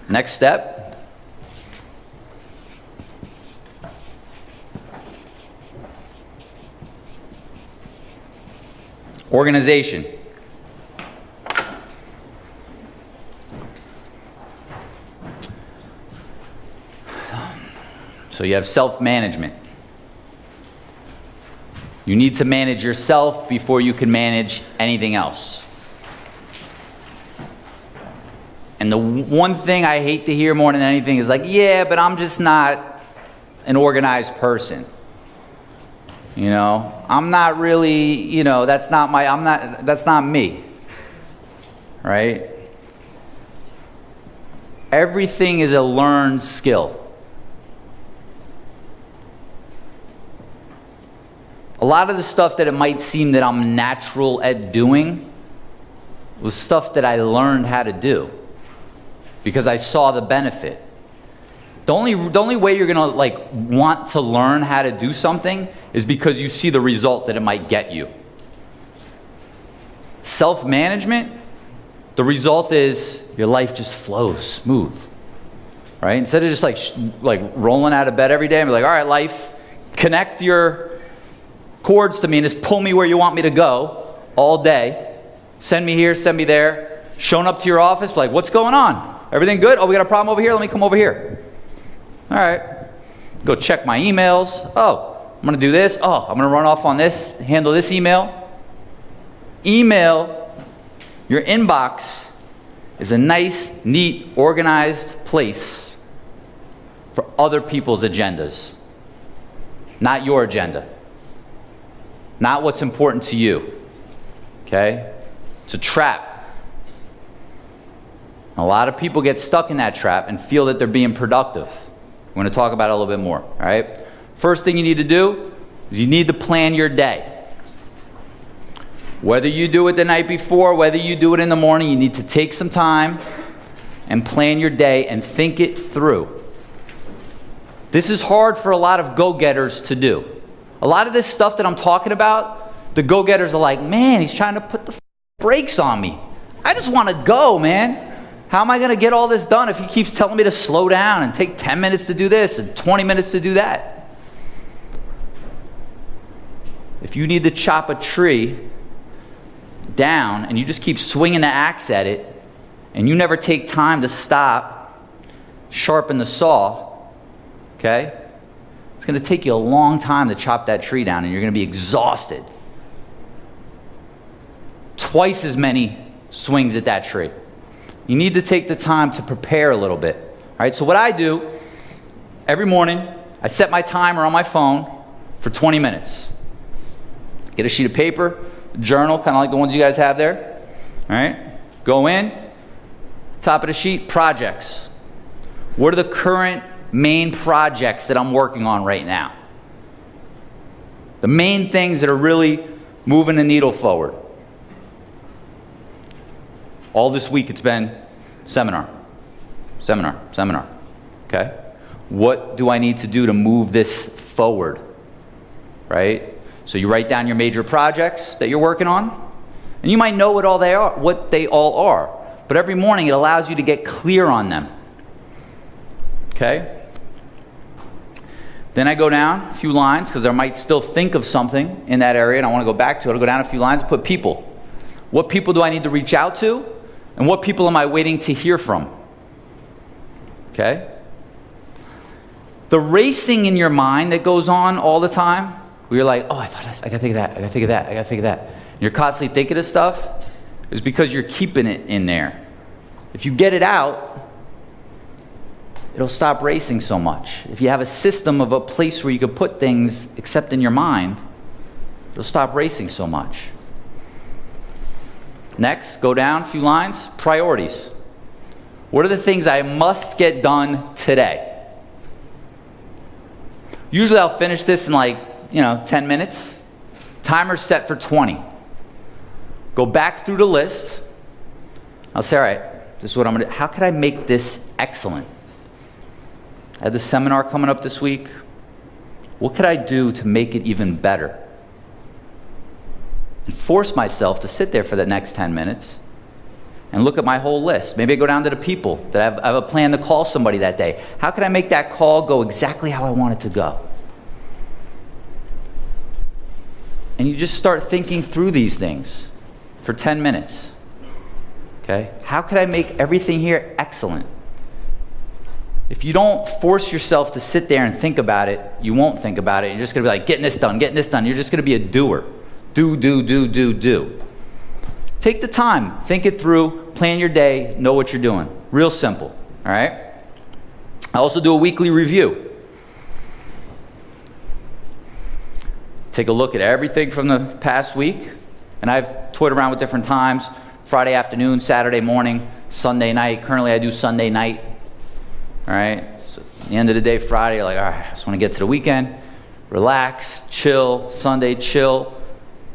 Next step. Organization. So you have self-management. You need to manage yourself before you can manage anything else. And the one thing I hate to hear more than anything is like, yeah, but I'm just not an organized person. You know, I'm not really, you know, that's not me. Right? Everything is a learned skill. A lot of the stuff that it might seem that I'm natural at doing was stuff that I learned how to do because I saw the benefit. The only way you're gonna want to learn how to do something is because you see the result that it might get you. Self-management, the result is your life just flows smooth, right? Instead of just like rolling out of bed every day and be like, all right, life, connect your cords to me and just pull me where you want me to go all day. Send me here, send me there. Showing up to your office, like, what's going on? Everything good? Oh, we got a problem over here? Let me come over here. All right. Go check my emails. Oh, I'm going to do this. Oh, I'm going to run off on this, handle this email. Email, your inbox is a nice, neat, organized place for other people's agendas, not your agenda. Not what's important to you. Okay? It's a trap. A lot of people get stuck in that trap and feel that they're being productive. We're going to talk about it a little bit more. All right? First thing you need to do is you need to plan your day. Whether you do it the night before, whether you do it in the morning, you need to take some time and plan your day and think it through. This is hard for a lot of go-getters to do. A lot of this stuff that I'm talking about, the go-getters are like, man, he's trying to put the brakes on me. I just want to go, man. How am I going to get all this done if he keeps telling me to slow down and take 10 minutes to do this and 20 minutes to do that? If you need to chop a tree down and you just keep swinging the axe at it and you never take time to stop, sharpen the saw, okay? It's going to take you a long time to chop that tree down and you're going to be exhausted. Twice as many swings at that tree. You need to take the time to prepare a little bit. All right, so what I do, every morning, I set my timer on my phone for 20 minutes. Get a sheet of paper, a journal, kind of like the ones you guys have there. All right, go in, top of the sheet, projects. What are the current main projects that I'm working on right now? The main things that are really moving the needle forward. All this week it's been seminar. Okay? What do I need to do to move this forward? Right? So you write down your major projects that you're working on, and you might know what they all are. But every morning it allows you to get clear on them. Okay? Then I go down a few lines because I might still think of something in that area and I want to go back to it. I'll go down a few lines and put people. What people do I need to reach out to? And what people am I waiting to hear from? Okay? The racing in your mind that goes on all the time, where you're like, oh, I gotta think of that, I gotta think of that, I gotta think of that. And you're constantly thinking of stuff, is because you're keeping it in there. If you get it out, it'll stop racing so much. If you have a system of a place where you could put things except in your mind, it'll stop racing so much. Next, go down a few lines, priorities. What are the things I must get done today? Usually I'll finish this in 10 minutes. Timer's set for 20. Go back through the list. I'll say, all right, this is what I'm going to do. How could I make this excellent? I had the seminar coming up this week. What could I do to make it even better? And force myself to sit there for the next 10 minutes and look at my whole list. Maybe I go down to the people that I have a plan to call somebody that day. How can I make that call go exactly how I want it to go? And you just start thinking through these things for 10 minutes. Okay? How could I make everything here excellent? If you don't force yourself to sit there and think about it, you won't think about it. You're just going to be like, getting this done. You're just going to be a doer. Do. Take the time. Think it through. Plan your day. Know what you're doing. Real simple. All right? I also do a weekly review. Take a look at everything from the past week. And I've toyed around with different times. Friday afternoon, Saturday morning, Sunday night. Currently, I do Sunday night. All right? So at the end of the day, Friday, you're like, all right, I just want to get to the weekend. Relax, chill. Sunday, chill.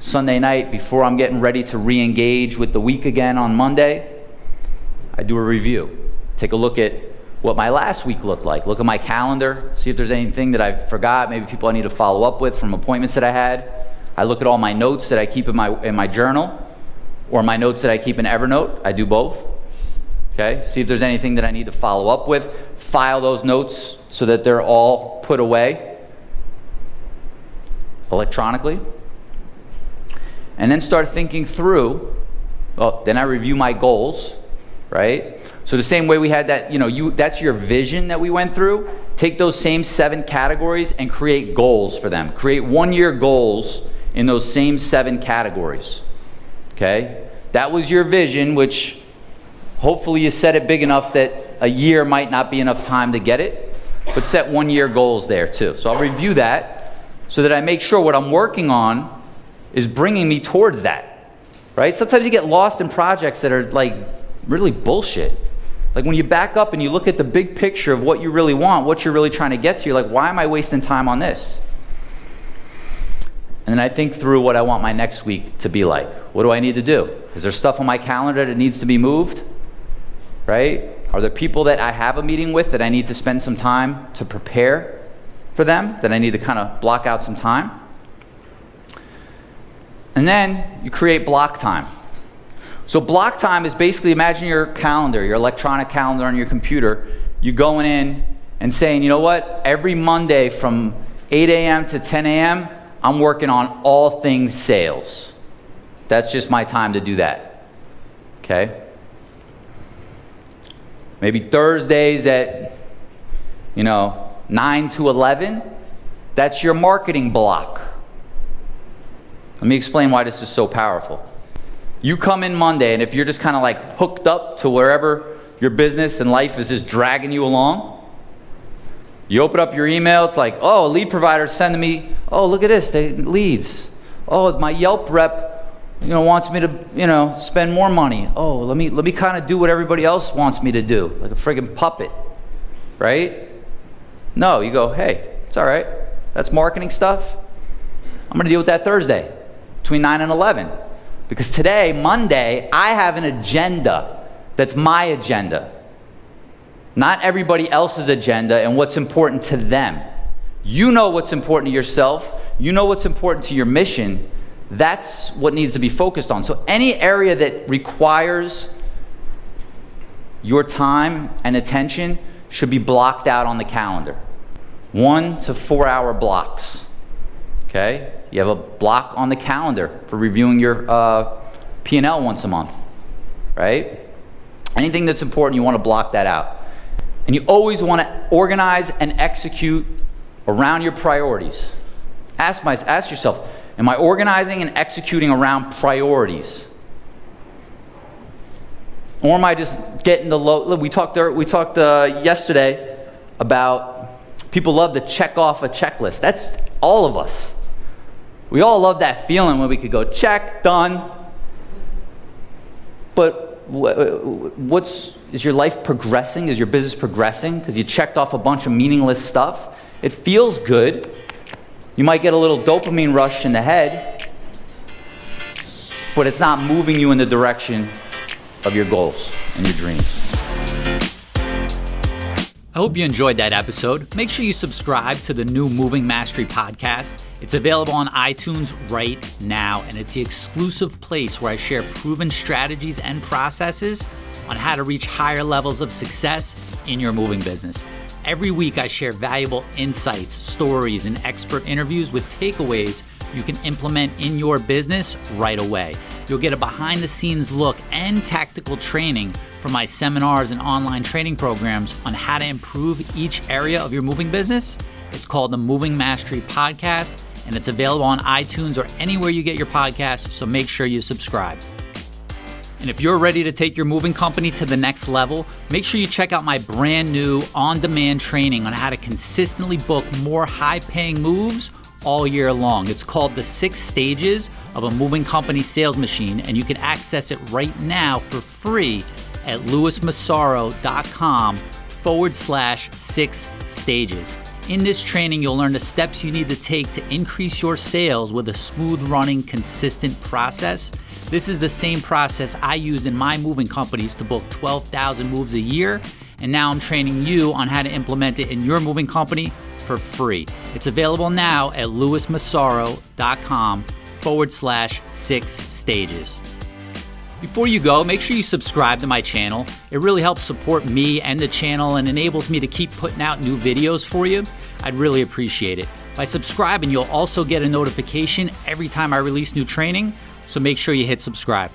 Sunday night, before I'm getting ready to re-engage with the week again on Monday, I do a review. Take a look at what my last week looked like. Look at my calendar. See if there's anything that I forgot. Maybe people I need to follow up with from appointments that I had. I look at all my notes that I keep in my journal, or my notes that I keep in Evernote. I do both. Okay? See if there's anything that I need to follow up with. File those notes so that they're all put away electronically. And then start thinking through, well, then I review my goals, right? So the same way we had that, that's your vision that we went through. Take those same 7 categories and create goals for them. Create 1-year goals in those same 7 categories, okay? That was your vision, which hopefully you set it big enough that a year might not be enough time to get it, but set 1-year goals there too. So I'll review that so that I make sure what I'm working on is bringing me towards that, right? Sometimes you get lost in projects that are like really bullshit. Like when you back up and you look at the big picture of what you really want, what you're really trying to get to, you're like, why am I wasting time on this? And then I think through what I want my next week to be like. What do I need to do? Is there stuff on my calendar that needs to be moved, right? Are there people that I have a meeting with that I need to spend some time to prepare for them, that I need to kind of block out some time? And then you create block time. So block time is basically, imagine your calendar, your electronic calendar on your computer. You going in and saying, you know what? Every Monday from 8 a.m. to 10 a.m., I'm working on all things sales. That's just my time to do that. Okay? Maybe Thursdays at, 9 to 11, that's your marketing block. Let me explain why this is so powerful. You come in Monday, and if you're just kind of like hooked up to wherever your business and life is just dragging you along, you open up your email, it's like, oh, a lead provider is sending me, oh, look at this, they leads. Oh, my Yelp rep, wants me to, spend more money. Oh, let me kind of do what everybody else wants me to do, like a friggin' puppet, right? No, you go, hey, it's all right. That's marketing stuff. I'm going to deal with that Thursday between 9 and 11. Because today, Monday, I have an agenda that's my agenda. Not everybody else's agenda and what's important to them. You know what's important to yourself. You know what's important to your mission. That's what needs to be focused on. So any area that requires your time and attention should be blocked out on the calendar. 1 to 4 hour blocks. Okay? You have a block on the calendar for reviewing your P&L once a month, right? Anything that's important, you want to block that out. And you always want to organize and execute around your priorities. Ask yourself, am I organizing and executing around priorities? Or am I just getting the low? We talked yesterday about people love to check off a checklist. That's all of us. We all love that feeling when we could go, check, done. But is your life progressing? Is your business progressing? Because you checked off a bunch of meaningless stuff. It feels good. You might get a little dopamine rush in the head, but it's not moving you in the direction of your goals and your dreams. hope you enjoyed that episode. Make sure you subscribe to the new Moving Mastery podcast. It's available on iTunes right now, and it's the exclusive place where I share proven strategies and processes on how to reach higher levels of success in your moving business. Every week, I share valuable insights, stories, and expert interviews with takeaways you can implement in your business right away. You'll get a behind-the-scenes look and tactical training from my seminars and online training programs on how to improve each area of your moving business. It's called the Moving Mastery Podcast, and it's available on iTunes or anywhere you get your podcasts, so make sure you subscribe. And if you're ready to take your moving company to the next level, make sure you check out my brand new on-demand training on how to consistently book more high-paying moves all year long. It's called the 6 Stages of a Moving Company Sales Machine, and you can access it right now for free at lewismassaro.com/6 stages. In this training, you'll learn the steps you need to take to increase your sales with a smooth running, consistent process. This is the same process I use in my moving companies to book 12,000 moves a year, and now I'm training you on how to implement it in your moving company for free. It's available now at lewismassaro.com/6 stages. Before you go, make sure you subscribe to my channel. It really helps support me and the channel and enables me to keep putting out new videos for you. I'd really appreciate it. By subscribing, you'll also get a notification every time I release new training, so make sure you hit subscribe.